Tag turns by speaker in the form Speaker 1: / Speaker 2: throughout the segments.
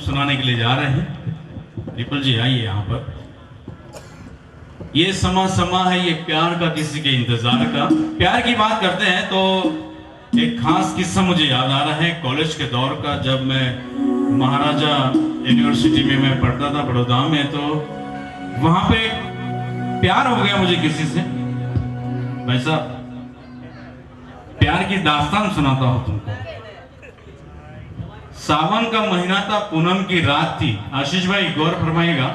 Speaker 1: सुनाने के लिए जा रहे हैं। रिपल जी आइए यहाँ पर। ये समा है ये प्यार का, किसी के इंतजार का। प्यार की बात करते हैं तो एक खास किस्सा मुझे याद आ रहा है कॉलेज के दौर का। जब मैं महाराजा यूनिवर्सिटी में मैं पढ़ता था बड़ौदा में, तो वहां पे प्यार हो गया मुझे किसी से। वैसा प्यार की दास्तान सुनाता हूं तुमको। सावन का महीना था, पूनम की रात थी। आशीष भाई गौर फरमाइएगा।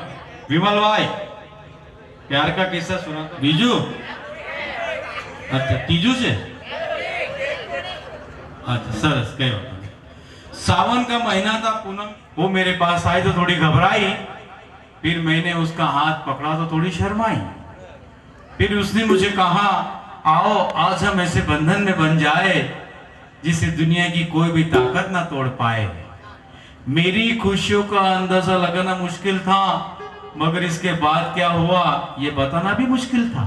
Speaker 1: विमल भाई प्यार का किस्सा सुनाता। बीजू, अच्छा तीजू से, अच्छा सरस कह। सावन का महीना था, पूनम वो मेरे पास आई तो थोड़ी घबराई। फिर मैंने उसका हाथ पकड़ा तो थोड़ी शर्माई। फिर उसने मुझे कहा, आओ आज हम ऐसे बंधन में बन जाए जिसे दुनिया की कोई भी ताकत ना तोड़ पाए। मेरी खुशियों का अंदाजा लगाना मुश्किल था, मगर इसके बाद क्या हुआ ये बताना भी मुश्किल था।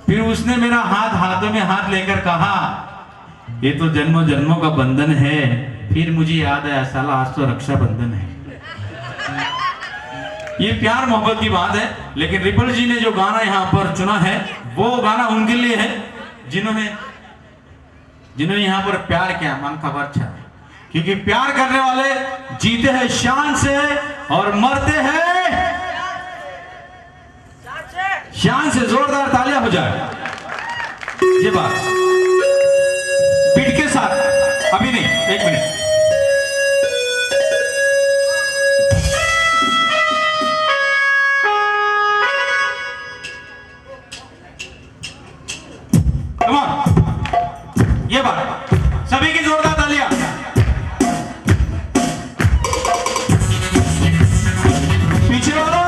Speaker 1: फिर उसने मेरा हाथ हाथों में हाथ लेकर कहा, ये तो जन्मों जन्मों का बंधन है। फिर मुझे याद आया, साला आज तो रक्षाबंधन है। ये प्यार मोहब्बत की बात है। लेकिन रिपल जी ने जो गाना यहाँ पर चुना है वो गाना उनके लिए है जिन्होंने यहाँ पर प्यार किया, मन का वर्षा। क्योंकि प्यार करने वाले जीते हैं शान से और मरते हैं शान से। जोरदार तालियां हो जाए ये बात बीट के साथ। अभी नहीं, एक मिनट। कम ऑन, ये बात सभी की जोरदार तालियां। पीछे वालों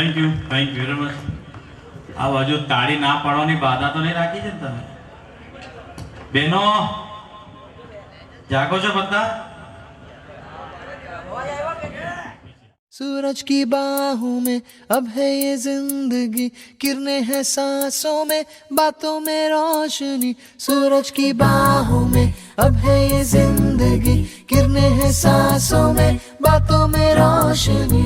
Speaker 1: થેન્ક યુ વેરી મચ. આ બાજુ તાળી ના પાડવાની બાધા તો નહીં રાખી છે ને તમે? બહેનો જાગો છો બધા?
Speaker 2: सूरज की बाहों में अब है ये जिंदगी, किरणें हैं सांसों में, बातों में रोशनी. सूरज की बाहों में अब है ये जिंदगी, किरणें हैं सांसों में, बातों में रोशनी.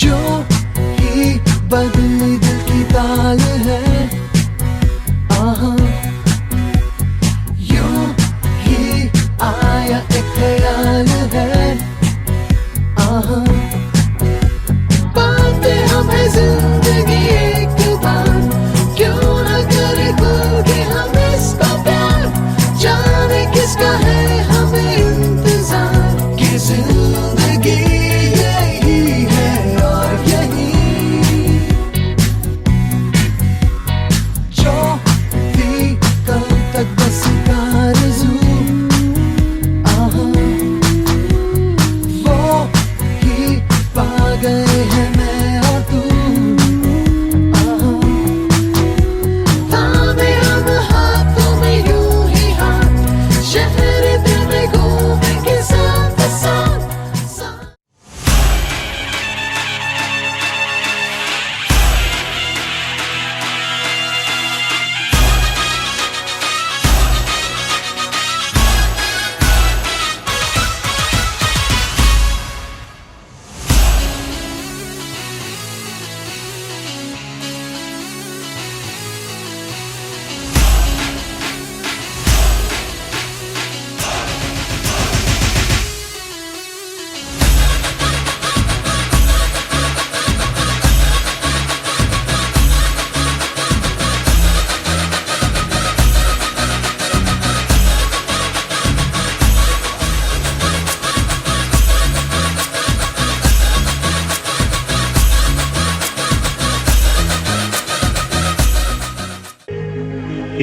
Speaker 2: जो ही बदली दिल की ताल है, आहा आया एक ख्याल है, आहा पाते हमें जिंदगी एक बार, क्यों न करे खुल के हम इसका प्यार. जाने किसका है हमें इंतजार, कि जिंदगी यही है और यही जो भी कल तक बस आरज़ू, गए हैं मैं और तू. थामे हम हाथों में यूं ही हाथ, शहर दिल में घूमेंगे साथ साथ.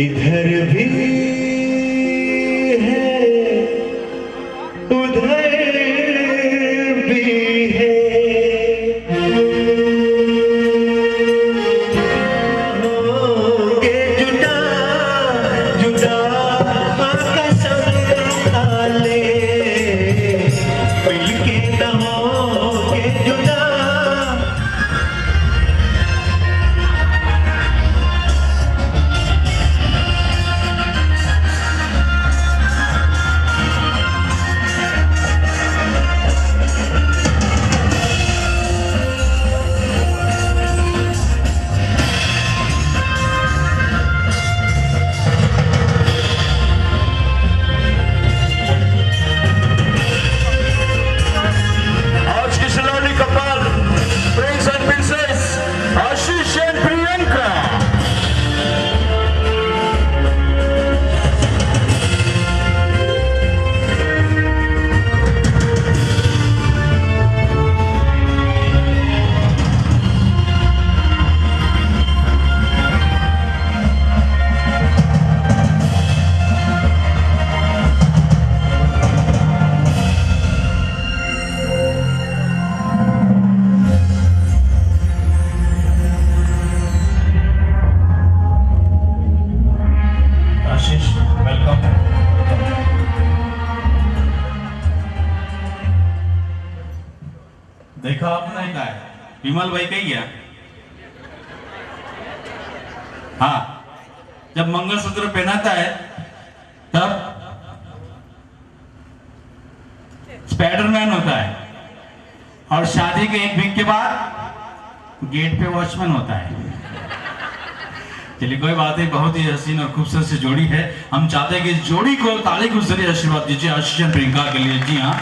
Speaker 3: इधर भी है उधर भी है, होंगे जुदा जुदा कसम खा ले, मिलके न होंगे जुदा.
Speaker 1: देखा आपने क्या है? विमल भाई कहीं गया? हाँ, जब मंगलसूत्र पहनाता है तब स्पाइडरमैन होता है, और शादी के एक वीक के बाद गेट पे वॉचमैन होता है. चलिए कोई बात नहीं, बहुत ही हसीन और खूबसूरत सी जोड़ी है. हम चाहते हैं कि इस जोड़ी को ताली के जरिए आशीर्वाद दीजिए आशीष और प्रियंका के लिए. जी हाँ,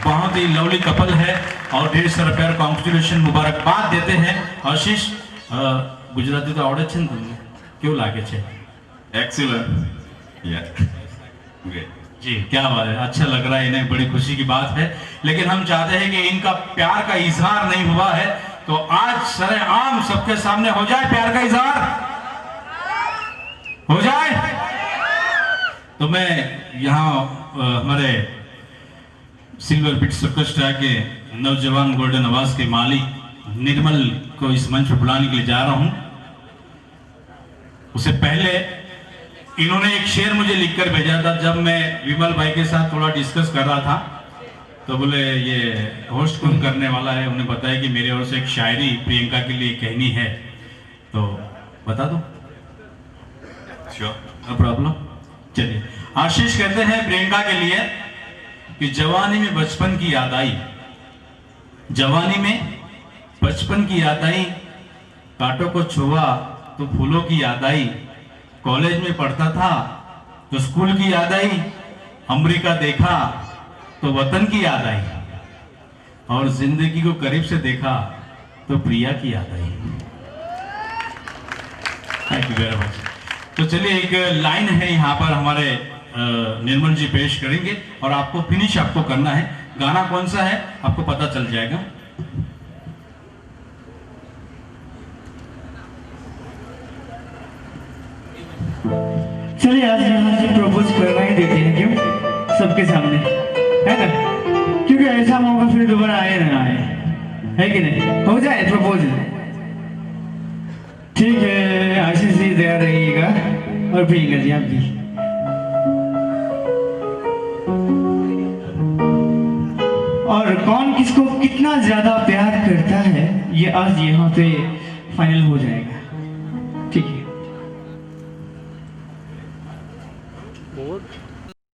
Speaker 1: बहुत ही लवली कपल है और ढेर सारा प्यार कॉन्ग्रेचुलेशन मुबारकबाद देते हैं. आशीष गुजराती तो आवड़े छे ने તમને? क्यों लागे छे?
Speaker 4: एक्सीलेंट
Speaker 1: जी, क्या बात है, अच्छा लग रहा है इन्हें, बड़ी खुशी की बात है. लेकिन हम चाहते हैं कि इनका प्यार का इजहार नहीं हुआ है, तो आज सरेआम सबके सामने हो जाए प्यार का इजहार, हो जाए. तो मैं यहाँ हमारे सिल्वर बीट सर्कस स्टार के नौजवान गोल्डन आवाज के मालिक निर्मल को इस मंच पर बुलाने के लिए जा रहा हूं। उससे पहले इन्होंने एक शेर मुझे लिखकर भेजा था, जब मैं विमल भाई के साथ थोड़ा डिस्कस कर रहा था तो बोले ये होस्ट कौन करने वाला है। उन्हें बताया कि मेरे ओर से एक शायरी प्रियंका के लिए कहनी है, तो बता दो।
Speaker 4: Sure.
Speaker 1: No problem. चलिए, आशीष कहते हैं प्रियंका के लिए कि जवानी में बचपन की याद आई, जवानी में बचपन की याद आई, कांटों को छुआ तो फूलों की याद आई, कॉलेज में पढ़ता था तो स्कूल की याद आई, अमेरिका देखा तो वतन की याद आई, और जिंदगी को करीब से देखा तो प्रिया की याद आई। Thank you very much. तो चलिए, एक लाइन है यहाँ पर हमारे निर्मल जी पेश करेंगे और आपको फिनिश आपको करना है। गाना कौन सा है आपको पता चल जाएगा।
Speaker 5: चलिए आज यहाँ से प्रपोज करना ही देते हैं, क्यों सबके सामने, है ना? क्योंकि ऐसा मौका फिर दोबारा आए ना आए, है कि नहीं? हो जाए प्रपोज। ठीक है, आशीष जी तैयार रहिएगा और प्रियंका जी आप भी। और कौन किसको कितना ज्यादा प्यार करता है ये आज यहाँ पे फाइनल हो जाएगा, ठीक है?